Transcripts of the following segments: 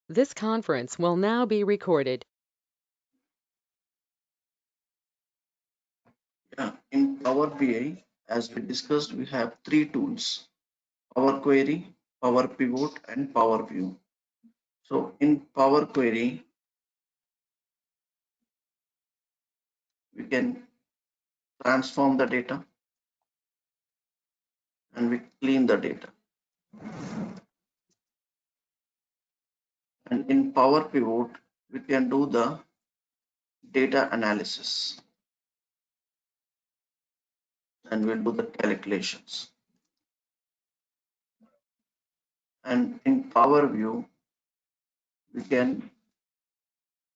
This conference will now be recorded. In Power BI, as we discussed, we have three tools: Power Query, Power Pivot, and Power View. So in Power Query, we can transform the data and we clean the data. And in Power Pivot, we can do the data analysis and we'll do the calculations. And in Power View, we can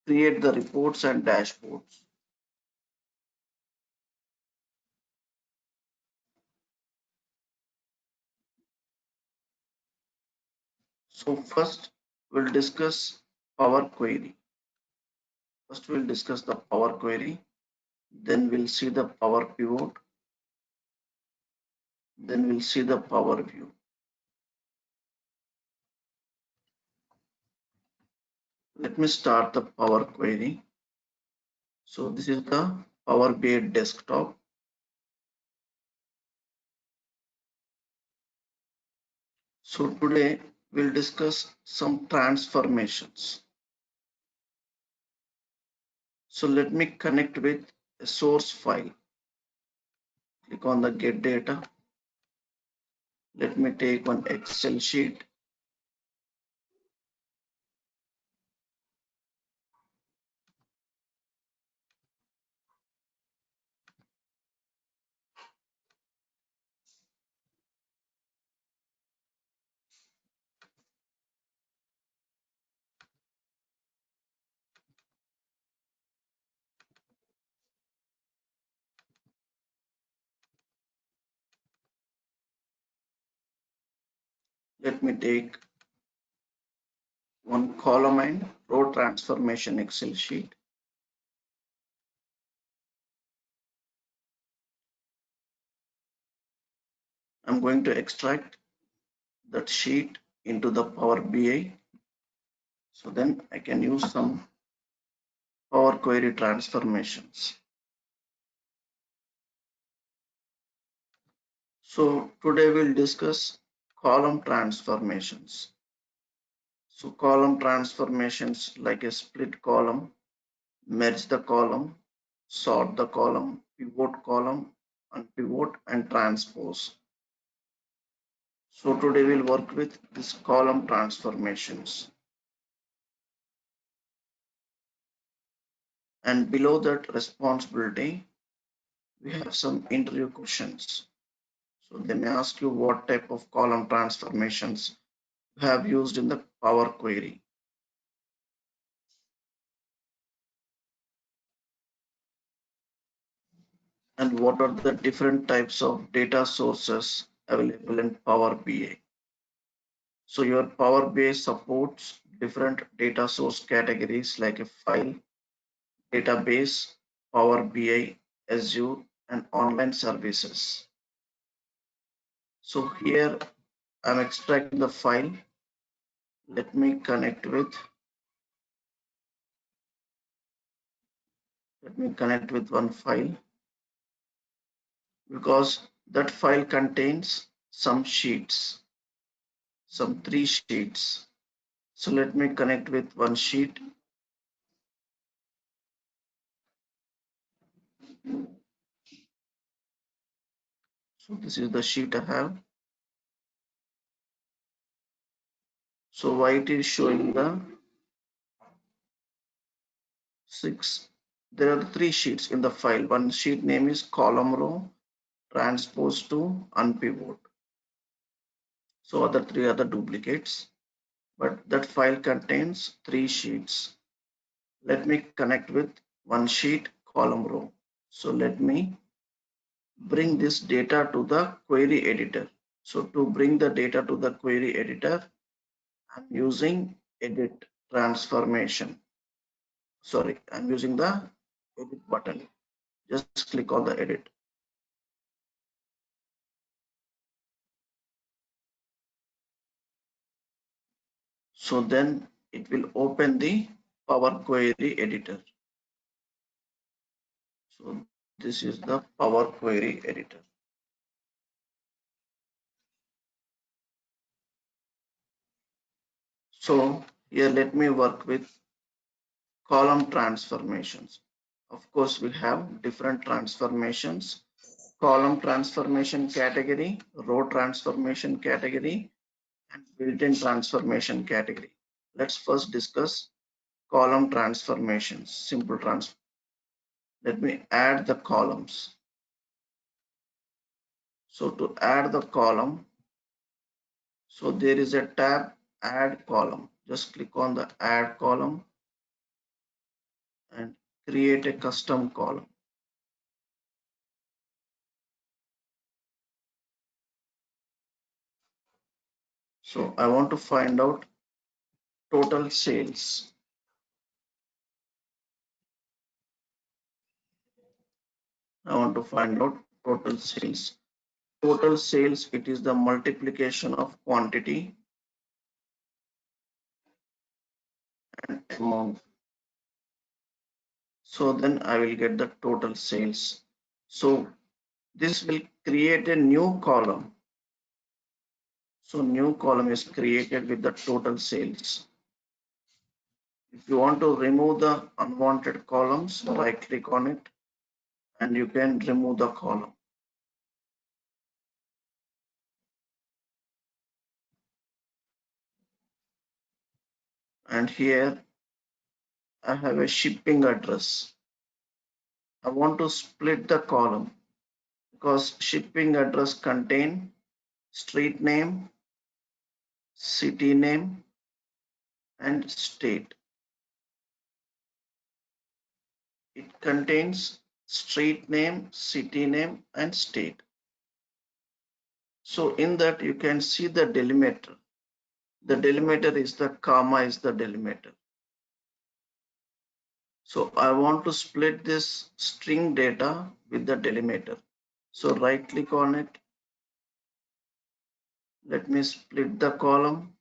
create the reports and dashboards. So first, we'll discuss Power Query. First, we'll discuss the Power Query. Then we'll see the Power Pivot. Then we'll see the Power View. Let me start the Power Query. So this is the Power BI desktop. So today we'll discuss some transformations. So let me connect with a source file. Click on the Get Data. Let me take one Excel sheet. Let me take one column and row transformation Excel sheet. I'm going to extract that sheet into the Power BI. So then I can use some Power Query transformations. So today we'll discuss column transformations. So column transformations like a split column, merge the column, sort the column, pivot column, unpivot, and transpose. So today we'll work with this column transformations. And below that responsibility, we have some interview questions. So they may ask you what type of column transformations you have used in the Power Query. And what are the different types of data sources available in Power BI. So your Power BI supports different data source categories like a file, database, Power BI, Azure, and online services. So here I'm extracting the file. Let me connect with one file because that file contains some sheets, some 3 sheets. So let me connect with one sheet. So this is the sheet I have. So why it is showing the 6? There are 3 sheets in the file. One sheet name is column row, transpose to, unpivot. So other 3 are the duplicates, but that file contains 3 sheets. Let me connect with one sheet, column row. So let me bring this data to the query editor. So to bring the data to the query editor, I'm using edit transformation. Sorry, I'm using the edit button. Just click on the edit. So then it will open the Power Query editor. So this is the Power Query editor. So here let me work with column transformations. Of course, we have different transformations: column transformation category, row transformation category, and built-in transformation category. Let's first discuss column transformations. Simple trans. Let me add the columns. So to add the column, so there is a tab, add column. Just click on the add column and create a custom column. So I want to find out total sales. I want to find out total sales. Total sales, it is the multiplication of quantity and amount. So then I will get the total sales. So this will create a new column. So new column is created with the total sales. If you want to remove the unwanted columns, right click on it and you can remove the column. And here I have a shipping address. I want to split the column because shipping address contain street name, city name, and state. It contains street name, city name, and state. So in that you can see the delimiter. The delimiter is the comma is the delimiter. So I want to split this string data with the delimiter. So right click on it. Let me split the column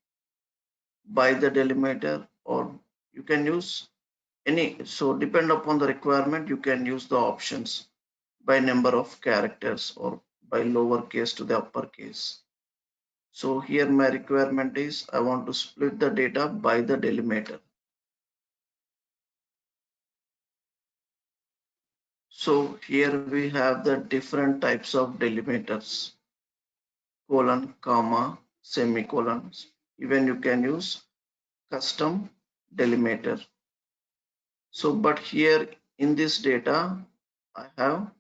by the delimiter, or you can use any. So depend upon the requirement, you can use the options by number of characters or by lowercase to the uppercase. So here my requirement is I want to split the data by the delimiter. So here we have the different types of delimiters: colon, comma, semicolons. Even you can use custom delimiter. So but here in this data I have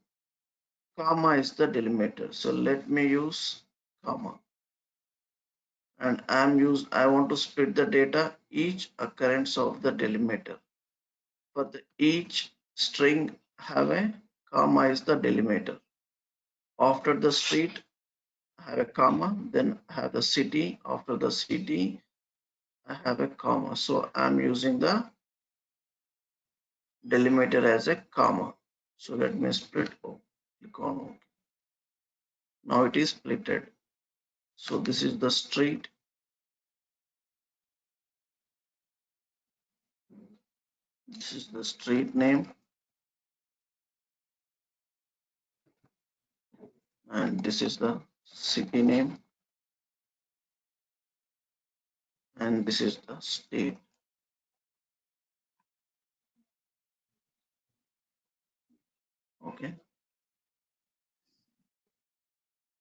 comma is the delimiter. So let me use comma. And I want to split the data each occurrence of the delimiter. For the each string have a comma is the delimiter. After the street have a comma, then have the city. After the city I have a comma. So I'm using the delimiter as a comma. So let me split. Click on OK. Now it is splitted. So this is the street. This is the street name, and this is the city name, and this is the state. Okay.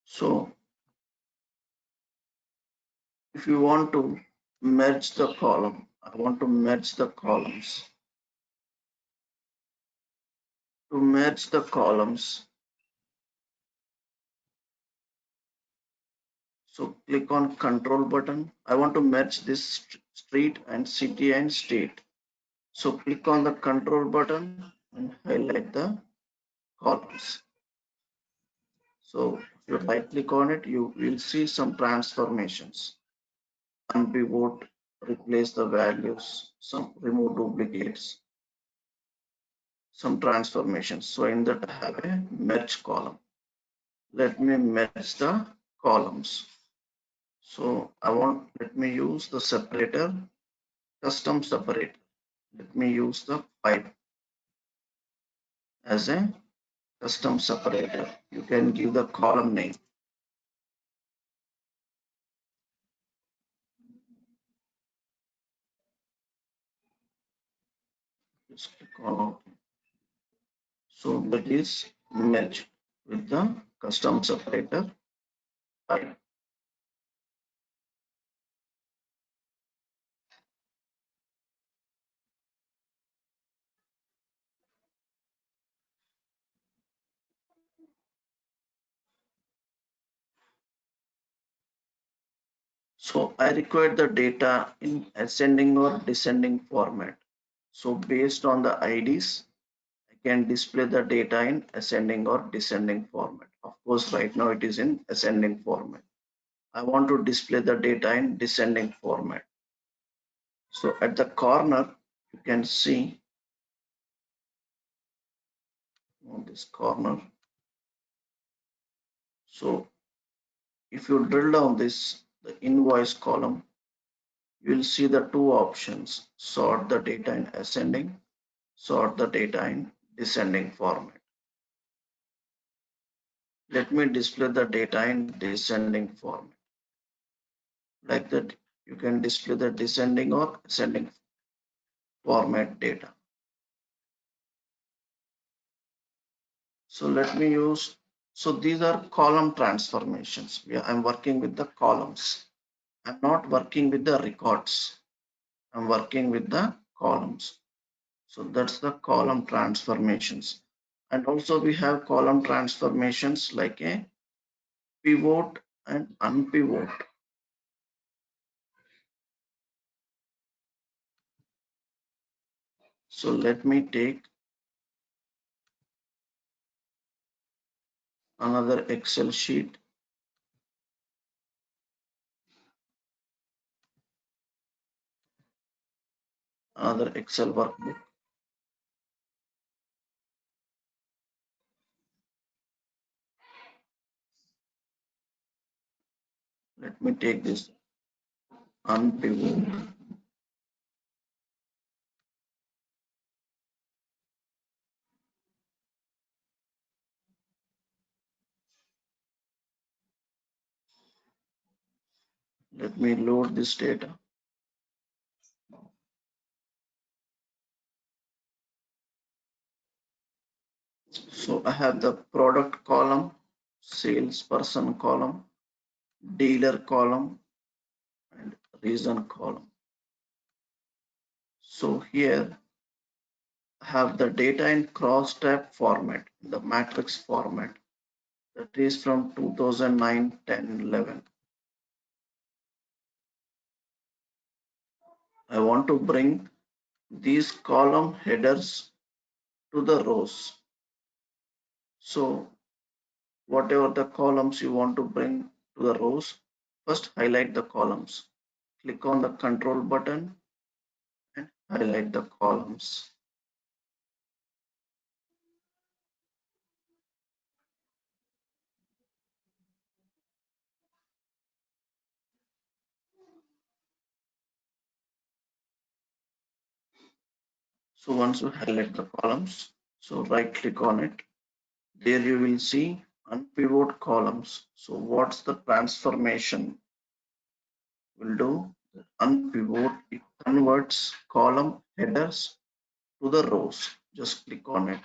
So if you want to merge the column, I want to merge the columns. To merge the columns, so click on control button. I want to merge this street and city and state. So click on the control button and highlight the columns. So if you right click on it, you will see some transformations. Unpivot, replace the values, some remove duplicates, some transformations. So in that I have a merge column. Let me merge the columns. So let me use the separator custom separator. Let me use the file as a custom separator. You can give the column name. Just click on OK. So that is merged with the custom separator file. So I require the data in ascending or descending format. So based on the IDs, I can display the data in ascending or descending format. Of course, right now it is in ascending format. I want to display the data in descending format. So at the corner, you can see on this corner. So if you drill down this, the invoice column, you will see the two options: sort the data in ascending, sort the data in descending format. Let me display the data in descending format. Like that, you can display the descending or ascending format data. So let me use, so these are column transformations. I'm working with the columns. I'm not working with the records. I'm working with the columns. So that's the column transformations. And also we have column transformations like a pivot and unpivot. So let me take another Excel sheet. Another Excel workbook. Let me take this unpivot. Let me load this data. So I have the product column, salesperson column, dealer column, and reason column. So here I have the data in cross-tab format, the matrix format. That is from 2009, 10, 11. I want to bring these column headers to the rows. So whatever the columns you want to bring to the rows, first highlight the columns. Click on the control button and highlight the columns. So once you highlight the columns, so right click on it. There you will see unpivot columns. So what's the transformation will do? Unpivot, it converts column headers to the rows. Just click on it.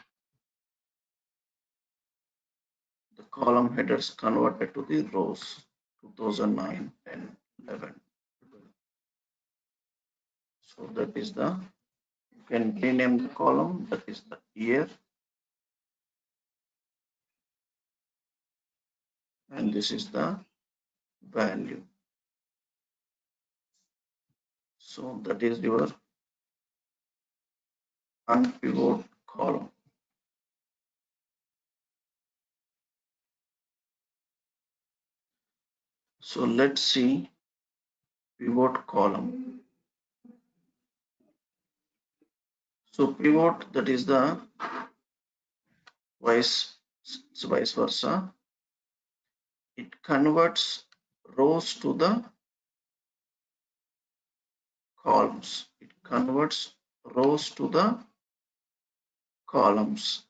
The column headers converted to the rows. 2009, 10, 11. So that is the, you can rename the column, that is the year, and this is the value. So that is your unpivot column. So let's see pivot column. So pivot, that is the vice versa. It converts rows to the columns. It converts rows to the columns.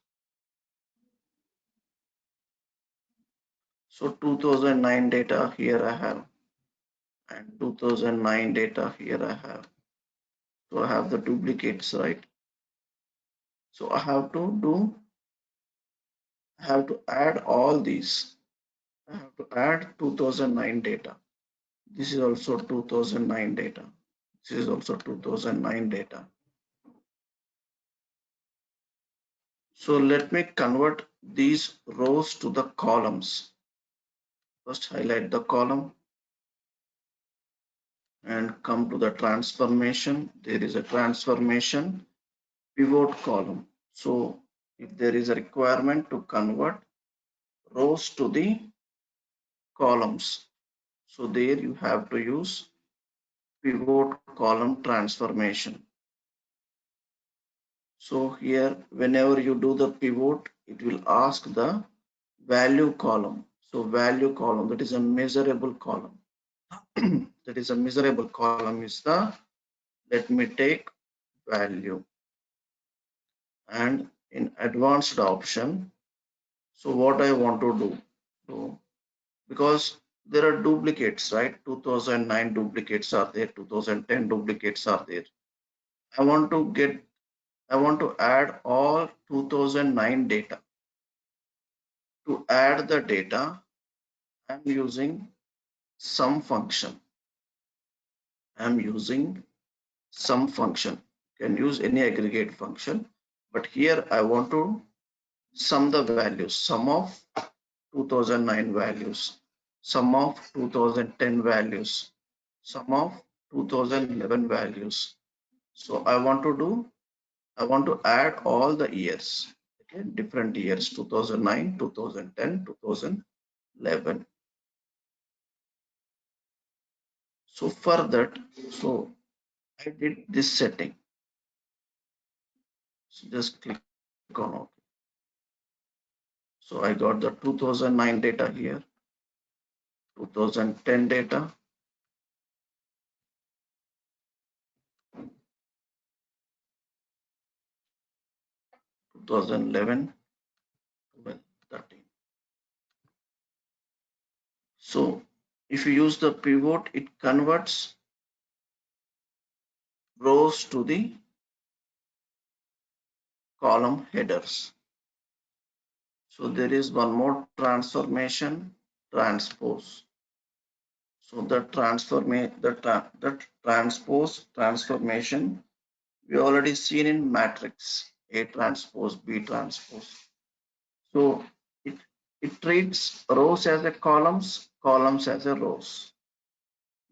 So 2009 data here I have, and 2009 data here I have. So I have the duplicates, right? So I have to add all these. I have to add 2009 data. This is also 2009 data. This is also 2009 data. So let me convert these rows to the columns. First highlight the column and come to the transformation. There is a transformation pivot column. So if there is a requirement to convert rows to the columns, so there you have to use pivot column transformation. So here, whenever you do the pivot, it will ask the value column. So value column, that is a measurable column. That is a measurable column is the, let me take value, and in advanced option. So what I want to do, so because there are duplicates, right? 2009 duplicates are there, 2010 duplicates are there. I want to add all 2009 data. To add the data, I'm using sum function. I'm using sum function. You can use any aggregate function, but here I want to sum the values, sum of 2009 values, sum of 2010 values, sum of 2011 values. So I want to add all the years, okay, different years, 2009, 2010, 2011. So for that, so I did this setting. So just click on OK. So I got the 2009 data here, 2010 data, 2011, 12, 13. So if you use the pivot, it converts rows to the column headers. So there is one more transformation, transpose. So the transpose transformation we already seen in matrix A transpose B transpose. So it treats rows as a columns, columns as a rows.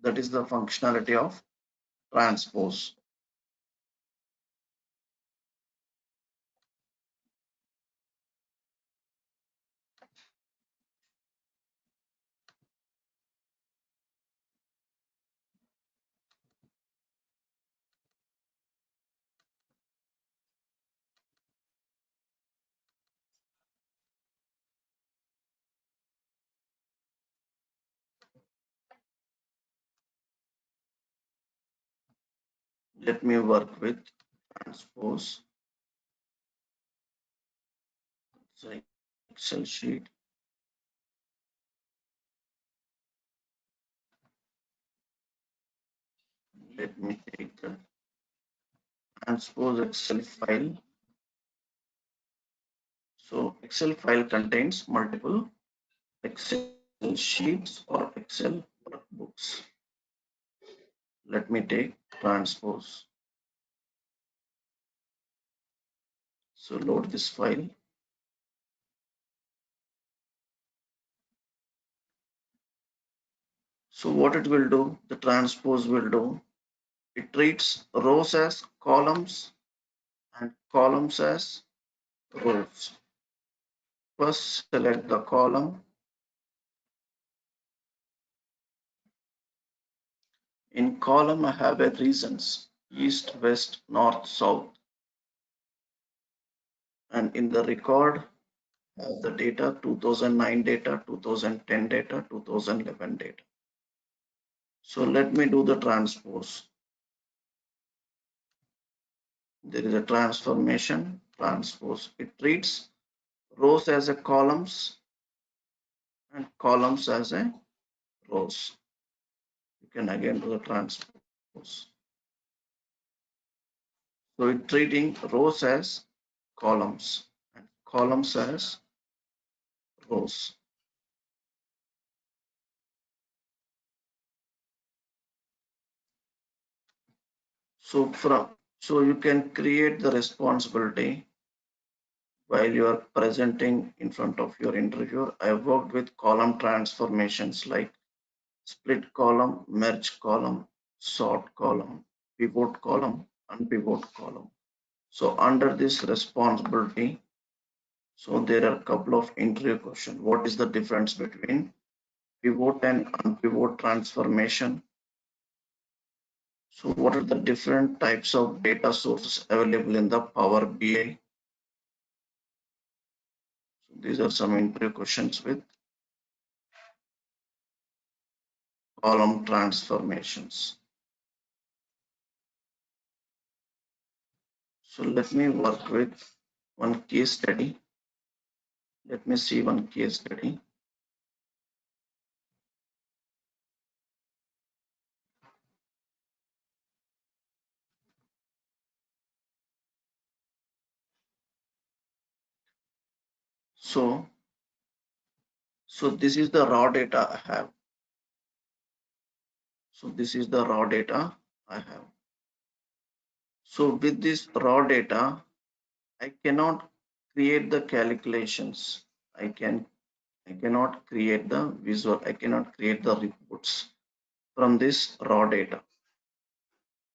That is the functionality of transpose. Let me work with transpose. So Excel sheet. Let me take the transpose Excel file. So Excel file contains multiple Excel sheets or Excel workbooks. Let me take transpose. So load this file. So what it will do, the transpose will do, it treats rows as columns and columns as rows. First select the column. In column I have a reasons, east, west, north, south. And in the record I have the data, 2009 data, 2010 data, 2011 data. So let me do the transpose. there is a transformation, transpose. It treats rows as a columns and columns as a rows. You can again do the transpose. So it treating rows as columns and columns as rows. So you can create the responsibility while you are presenting in front of your interviewer. I have worked with column transformations like split column, merge column, sort column, pivot column, unpivot column. So under this responsibility, so there are a couple of interview questions. What is the difference between pivot and unpivot transformation? So what are the different types of data sources available in the Power BI? So these are some interview questions with column transformations. So let me work with one case study. Let me see one case study. So this is the raw data I have. So this is the raw data I have. So with this raw data, I cannot create the calculations. I cannot create the visual. I cannot create the reports from this raw data.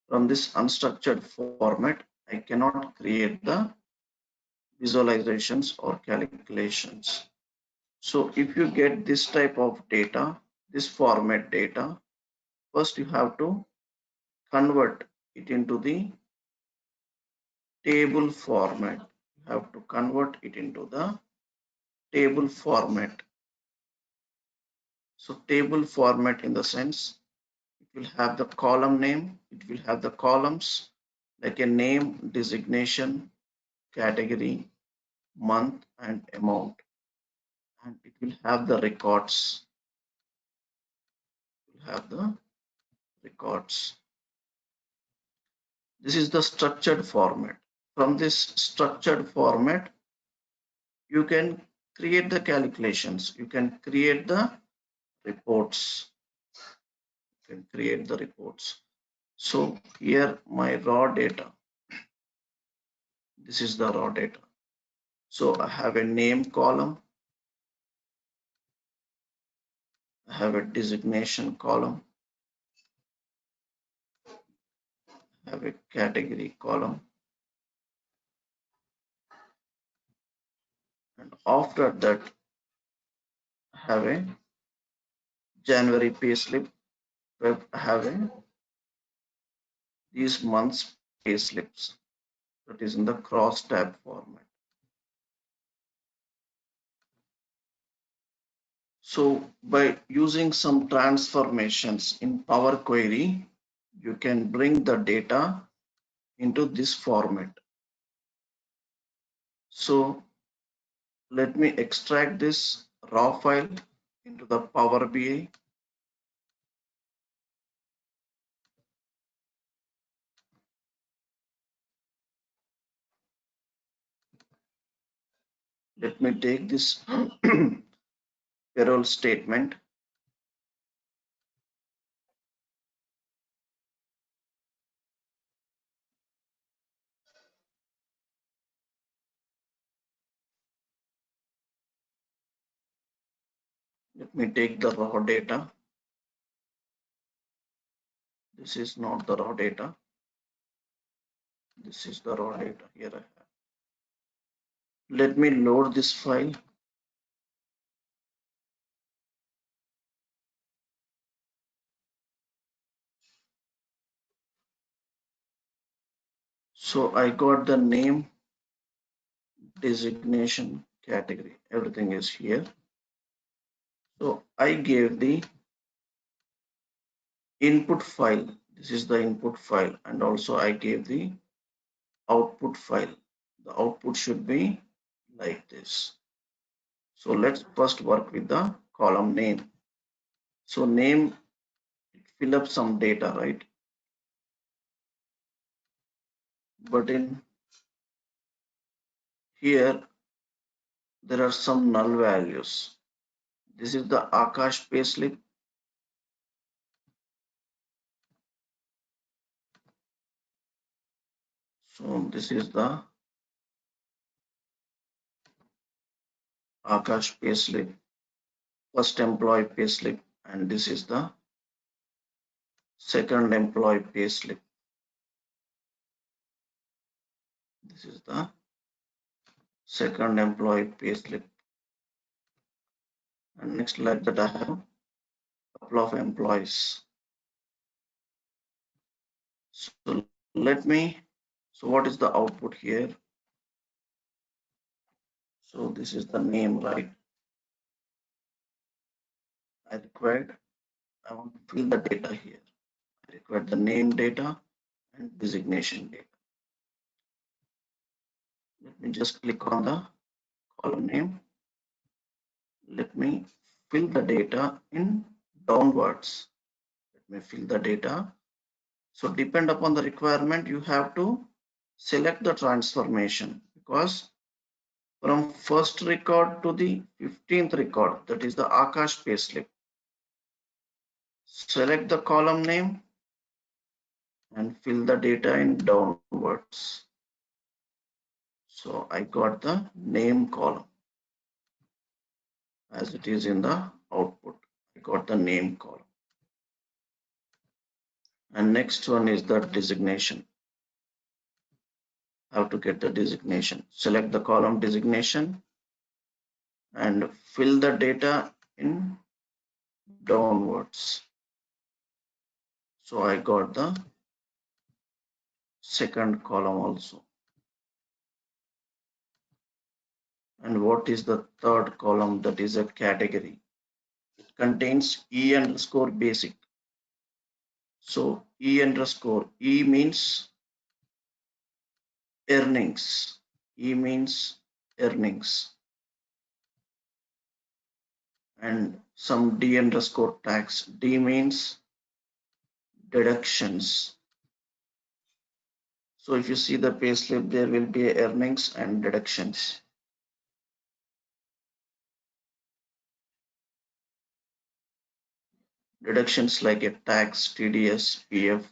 From this unstructured format, I cannot create the visualizations or calculations. So if you get this type of data, this format data, first you have to convert it into the table format. You have to convert it into the table format. So table format in the sense it will have the column name, it will have the columns like a name, designation, category, month, and amount. And it will have the records. It will have the records. This is the structured format. From this structured format, you can create the calculations. You can create the reports. You can create the reports. So here my raw data. This is the raw data. So I have a name column. I have a designation column. I have a category column. And after that, I have a January payslip. Where I have a these months payslips. That is in the cross tab format. So by using some transformations in Power Query, you can bring the data into this format. So let me extract this raw file into the Power BI. Let me take this payroll statement. Let me take the raw data. This is not the raw data. This is the raw data. Here I have. Let me load this file. So I got the name, designation, category. Everything is here. So I gave the input file. This is the input file, and also I gave the output file. The output should be like this. So let's first work with the column name. So name, fill up some data, right? But in here, there are some null values. This is the Akash payslip. So this is the Akash payslip, first employee payslip, and this is the second employee payslip. This is the second employee payslip. And next, like that, I have a couple of employees. So let me, so what is the output here? So this is the name, right? I want to fill the data here. I require the name data and designation data. Let me just click on the column name. Let me fill the data in downwards. Let me fill the data. So depend upon the requirement, you have to select the transformation, because from first record to the 15th record, that is the Akash payslip, select the column name and fill the data in downwards. So I got the name column as it is in the output. I got the name column. And next one is the designation. How to get the designation? Select the column designation and fill the data in downwards. So I got the second column also. And what is the third column? That is a category. It contains E underscore basic. So E underscore, E means earnings. E means earnings. And some D underscore tax. D means deductions. So if you see the payslip, there will be earnings and deductions. Deductions like a tax, TDS, PF,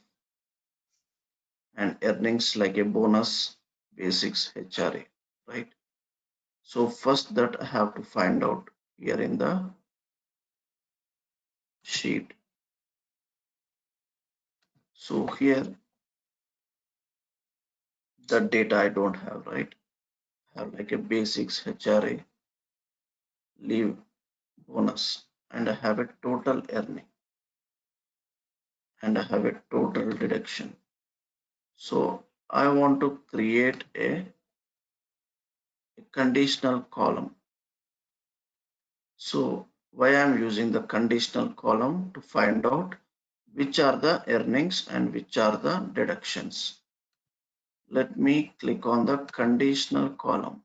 and earnings like a bonus, basics, HRA, right? So first that I have to find out here in the sheet. So here the data I don't have, right? I have like a basics, HRA, leave, bonus, and I have a total earning, and I have a total deduction. So I want to create a conditional column. So why I'm using the conditional column? To find out which are the earnings and which are the deductions. Let me click on the conditional column.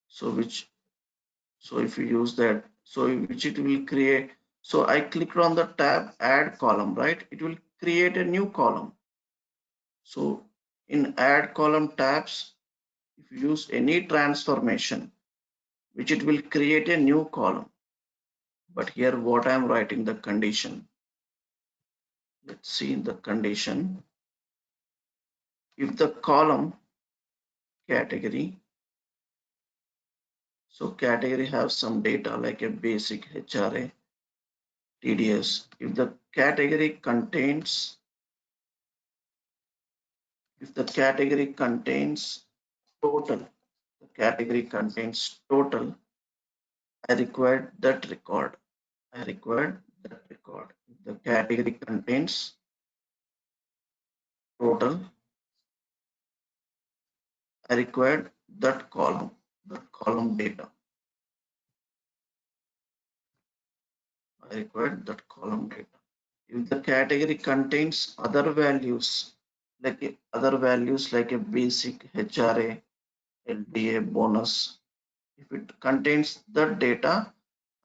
So if you use that, so which it will create. So I clicked on the tab add column, right? It will create a new column. So in add column tabs, if you use any transformation, which it will create a new column. But here what I'm writing the condition. Let's see the condition. If the column category, so category have some data like a basic, HRA, TDS. If the category contains total, the category contains total, I required that record. If the category contains total, I required that column data. I required that column data. If the category contains other values like a basic HRA, LDA, bonus, if it contains the data,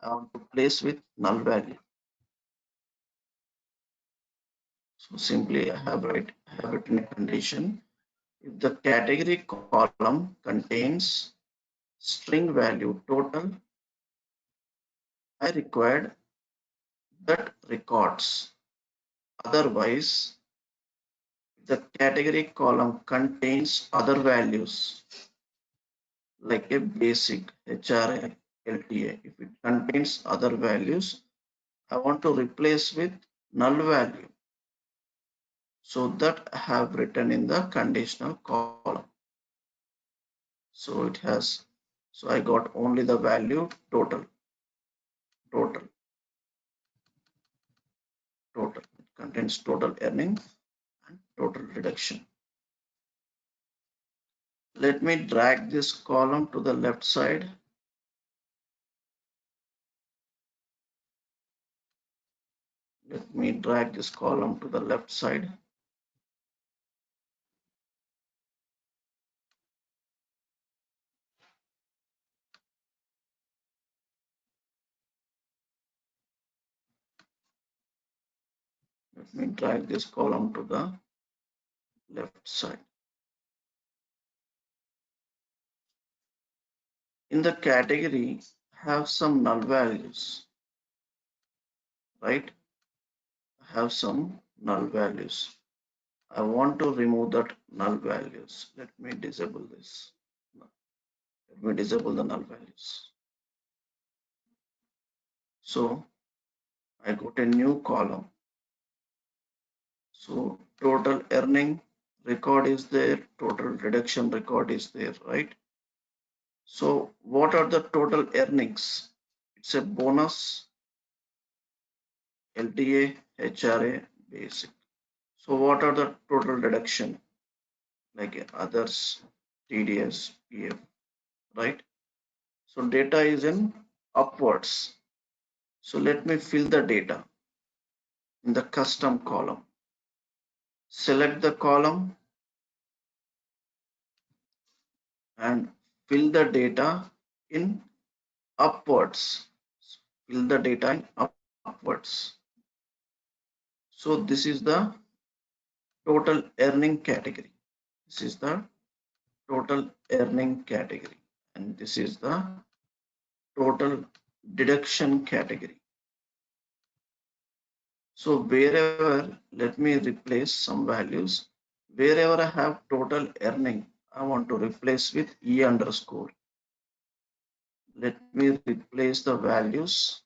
I want to place with null value. So simply I have written a condition. If the category column contains string value total, I required that records. Otherwise, the category column contains other values like a basic HRA, LTA. If it contains other values, I want to replace with null value. So that I have written in the conditional column. So it has, so I got only the value total, total, total. It contains total earning and total reduction. Let me drag this column to the left side. Let me drag this column to the left side. Let me drag this column to the left side. In the category, have some null values, right? Have some null values. I want to remove that null values. Let me disable this. Let me disable the null values. So I got a new column. So total earning record is there, total reduction record is there, right? So what are the total earnings? It's a bonus, LTA, HRA, basic. So what are the total reduction? Like others, TDS, PF, right? So data is in upwards. So let me fill the data in the custom column. Select the column and fill the data in upwards. Fill the data in upwards. So this is the total earning category. This is the total earning category. And this is the total deduction category. So wherever, let me replace some values. Wherever I have total earning, I want to replace with E underscore. Let me replace the values.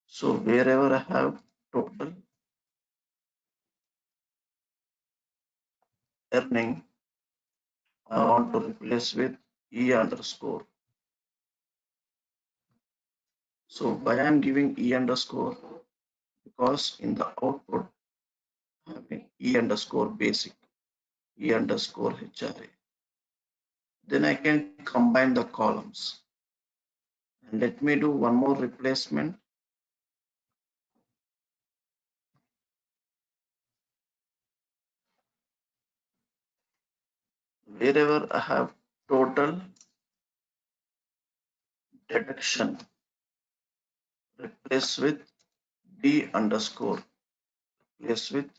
So wherever I have total earning, I want to replace with E underscore. So why I'm giving E underscore? Because in the output, having E underscore basic, E underscore HRA. Then I can combine the columns. And let me do one more replacement. Wherever I have total deduction, replace with D underscore, replace with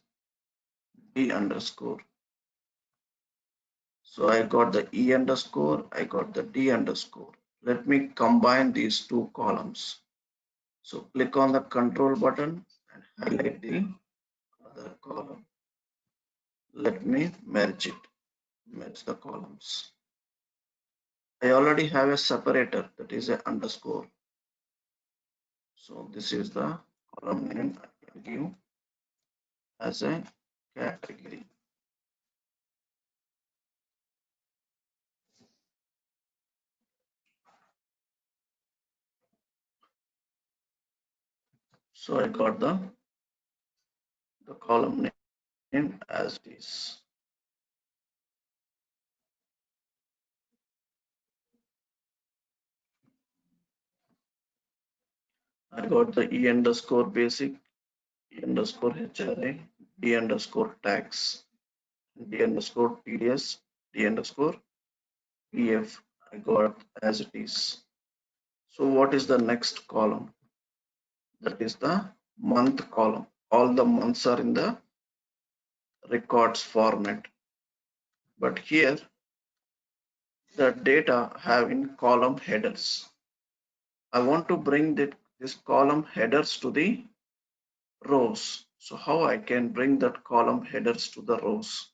D underscore. So I got the E underscore, I got the D underscore. Let me combine these two columns. So click on the control button and highlight the other column. Let me merge it, merge the columns. I already have a separator that is a underscore. So this is the column name I can give as a category. So I got the column name as is. I got the E underscore basic, E underscore HRA, D underscore tax, D underscore TDS, D underscore PF. I got as it is. So what is the next column? That is the month column. All the months are in the records format. But here the data have in column headers. I want to bring this column headers to the rows. So how I can bring that column headers to the rows?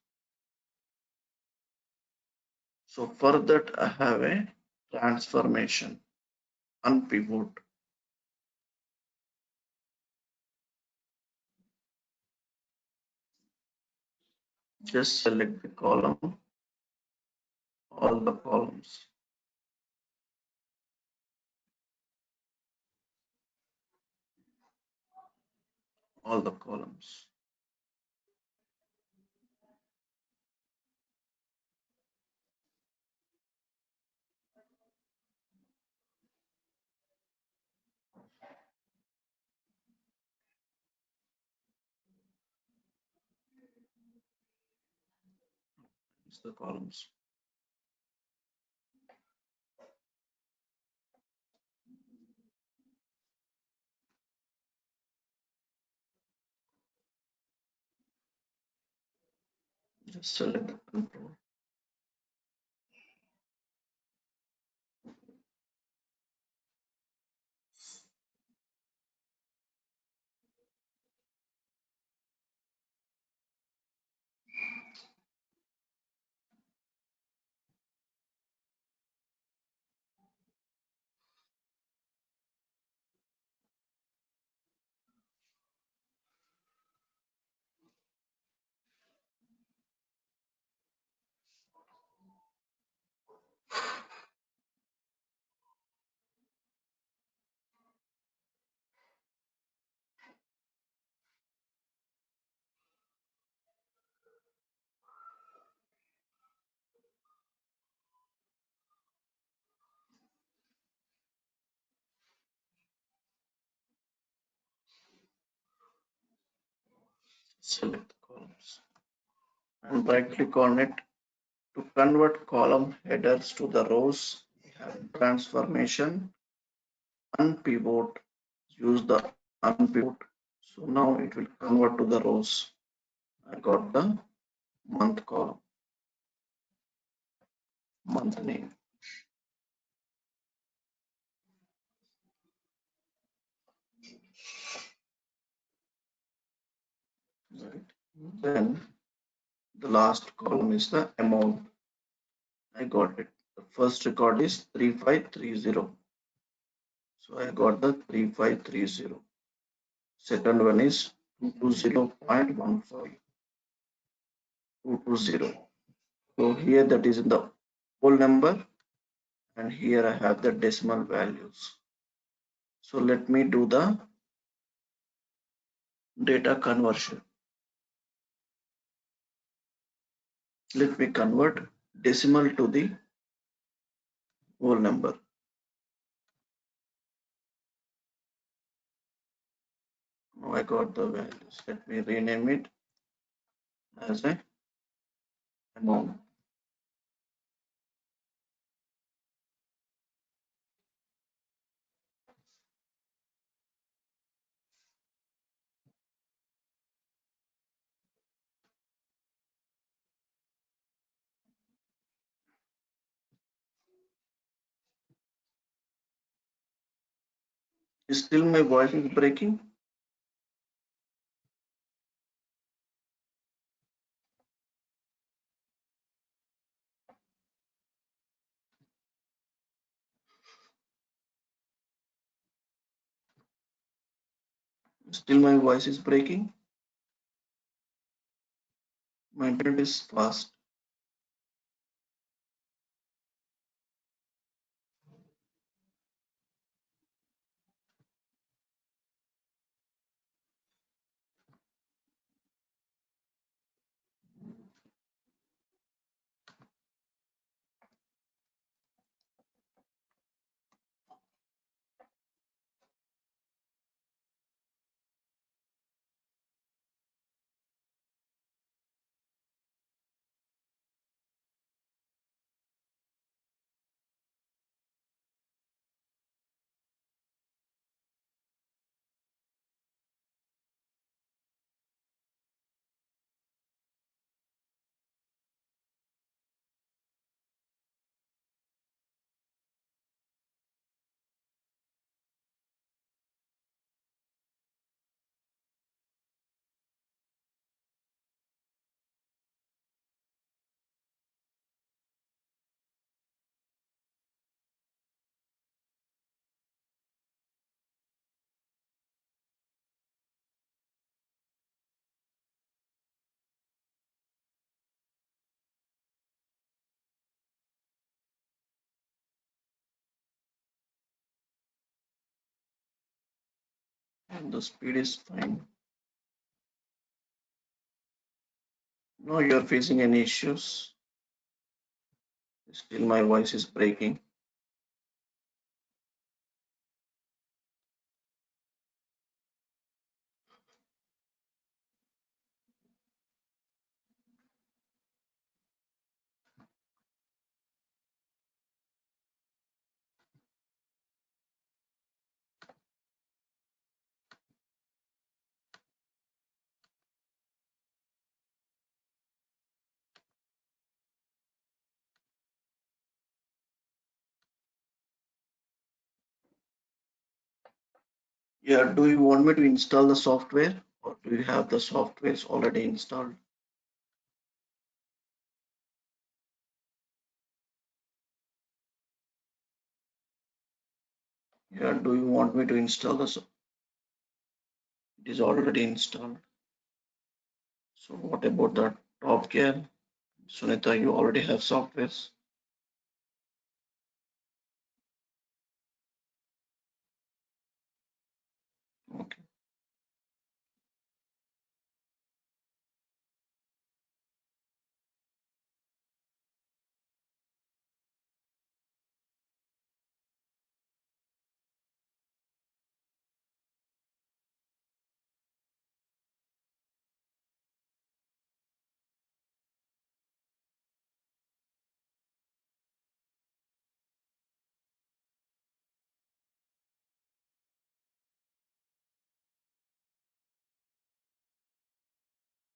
So for that I have a transformation, unpivot. Just select the column, all the columns, all the columns. It's the columns. Just select the control. Select the columns and right click on it to convert column headers to the rows. We have transformation, unpivot. Use the unpivot. So now it will convert to the rows. I got the month column, month name. Right. Then the last column is the amount. I got it. The first record is 3530. So I got the 3530. Second one is 220.15. 220. So here that is in the whole number and here I have the decimal values. So let me do the data conversion. Let me convert decimal to the whole number. Now I got the values. Let me rename it as a amount. Still my voice is breaking. Still my voice is breaking. My internet is fast. and the speed is fine. No, you are facing any issues. Still, my voice is breaking. Yeah, do you want me to install the software or do you have the softwares already installed? Yeah, do you want me to install it is already installed. So what about the top gear? Sunita, you already have softwares. Okay.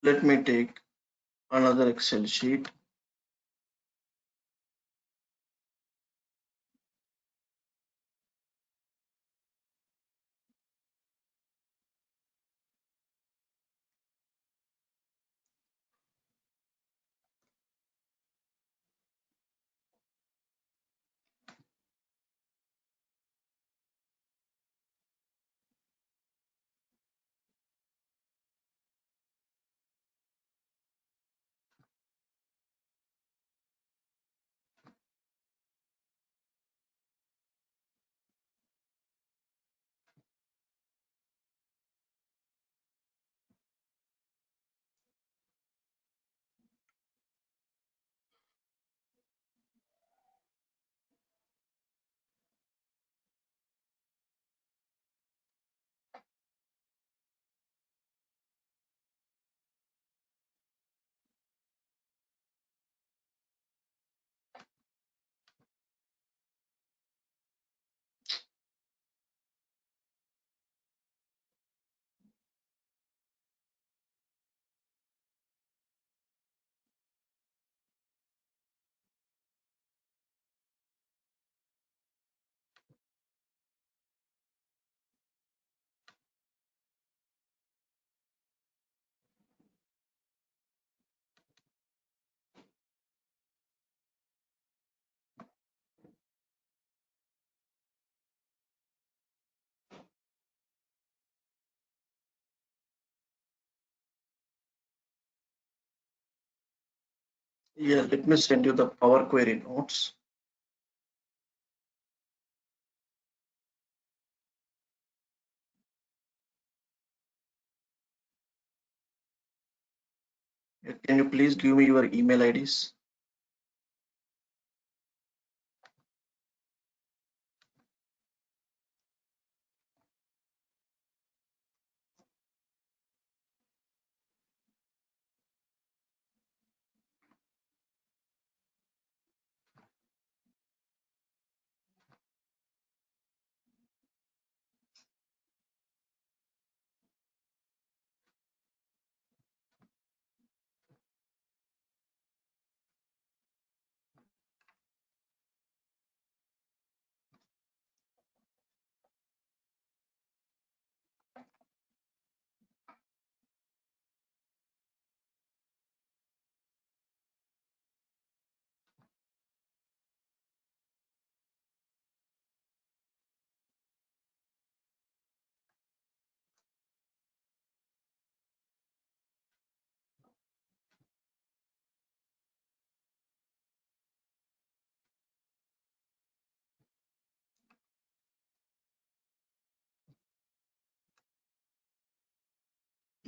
Let me take another Excel sheet. Yeah, let me send you the Power Query notes. Yeah, can you please give me your email IDs?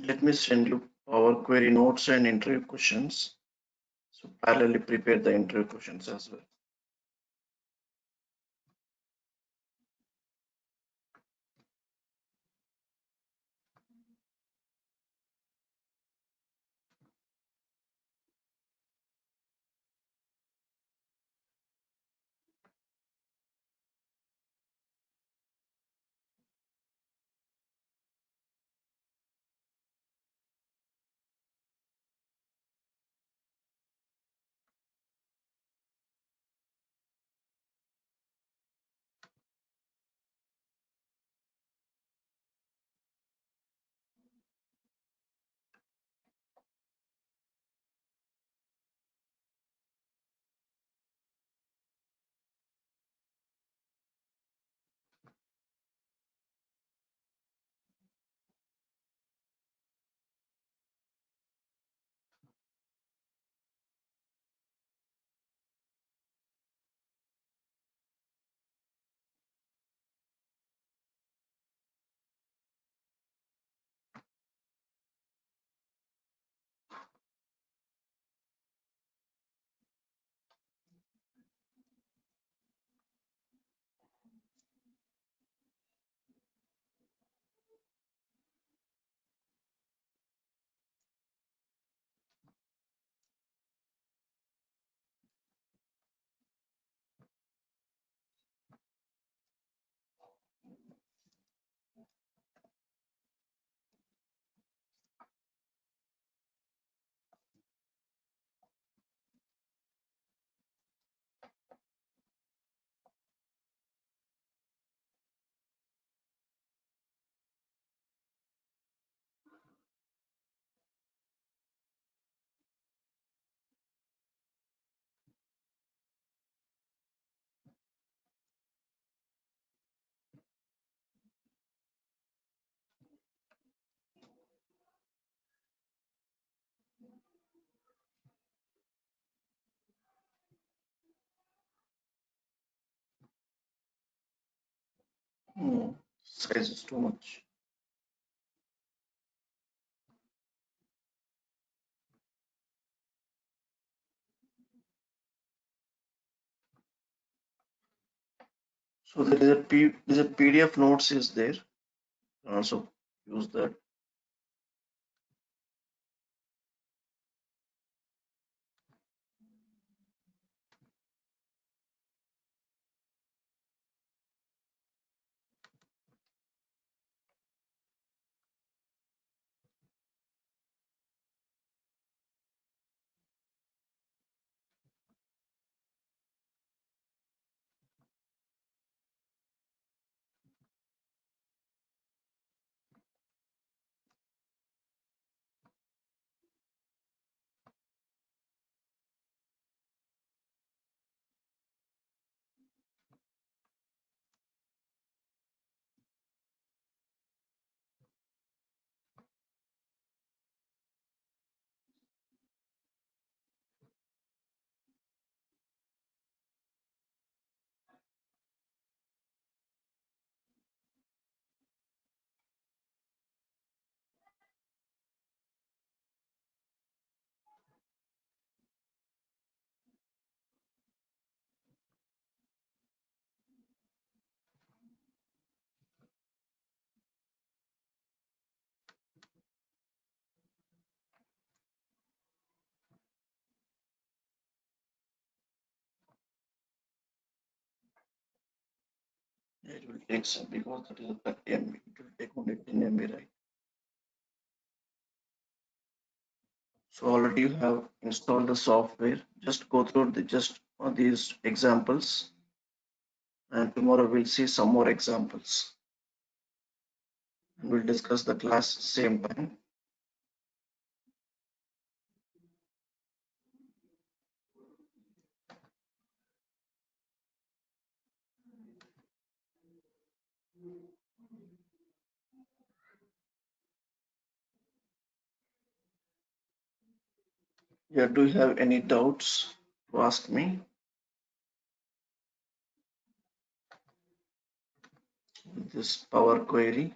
Let me send you Power Query notes and interview questions. So parallelly prepare the interview questions as well. Size is too much. So there's a PDF notes is there. You can also use that. It will take some because that is a 30 MB. It will take only 10 MB, right? So already you have installed the software. Just go through just these examples, and tomorrow we'll see some more examples. And we'll discuss the class same time. Yeah, do you have any doubts to ask me? This Power Query.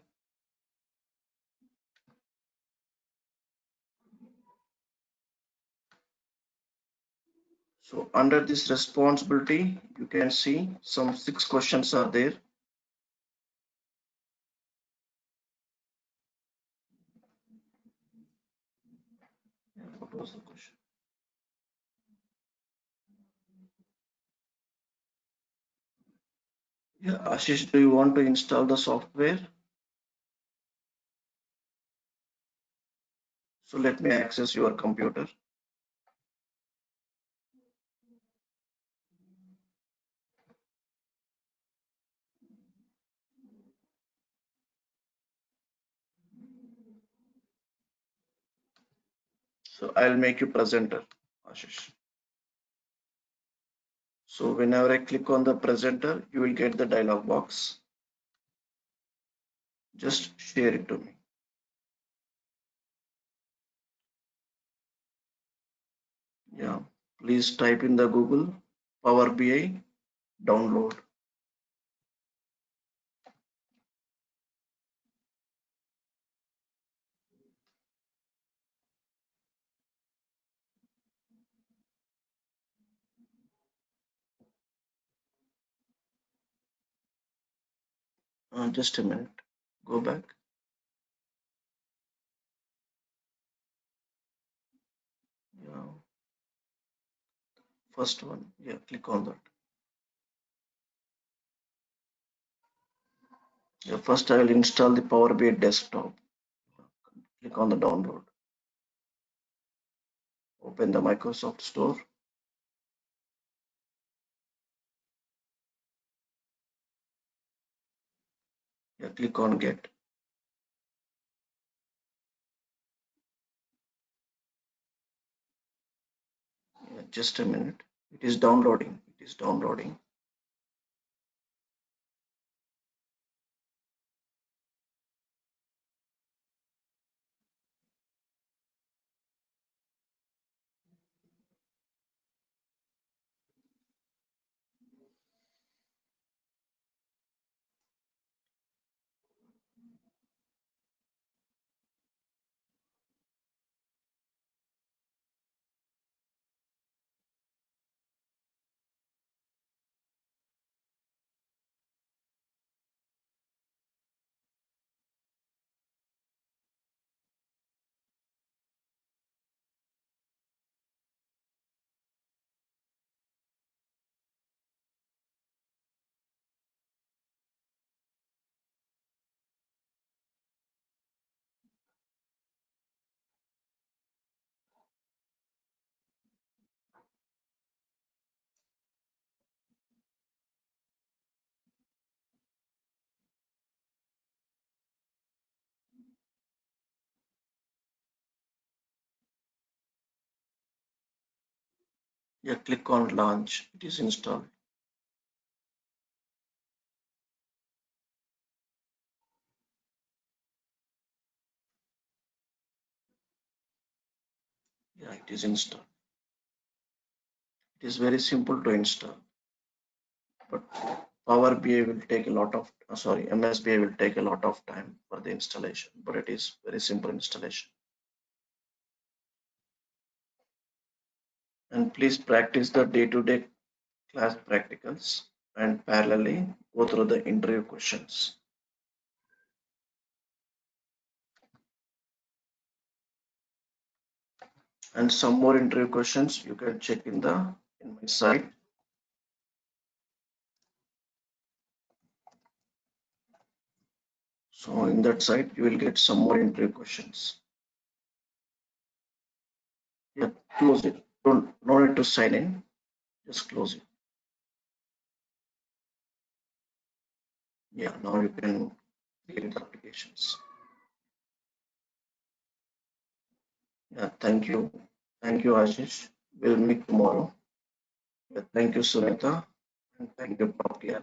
So under this responsibility, you can see some 6 questions are there. What was the question? Yeah, Ashish, do you want to install the software? So let me access your computer. So I'll make you presenter, Ashish. So whenever I click on the presenter, you will get the dialog box. Just share it to me. Yeah, please type in the Google Power BI download. Just a minute. Go back. Yeah, first one. Yeah, click on that. Yeah, first I will install the Power BI desktop. Click on the download. Open the Microsoft Store. Yeah, click on Get. Yeah, just a minute. It is downloading. It is downloading. Yeah, click on Launch. It is installed. Yeah, it is installed. It is very simple to install, but Power BI will take a lot of, sorry, MSBI will take a lot of time for the installation, but it is very simple installation. And please practice the day-to-day class practicals and parallelly go through the interview questions. And some more interview questions you can check in my site. So in that site you will get some more interview questions. Yeah, close it. Don't no need to sign in. Just close it. Yeah, now you can create the applications. Yeah, thank you. Thank you, Ashish. We'll meet tomorrow. Yeah, thank you, Sunita. And thank you, Papia.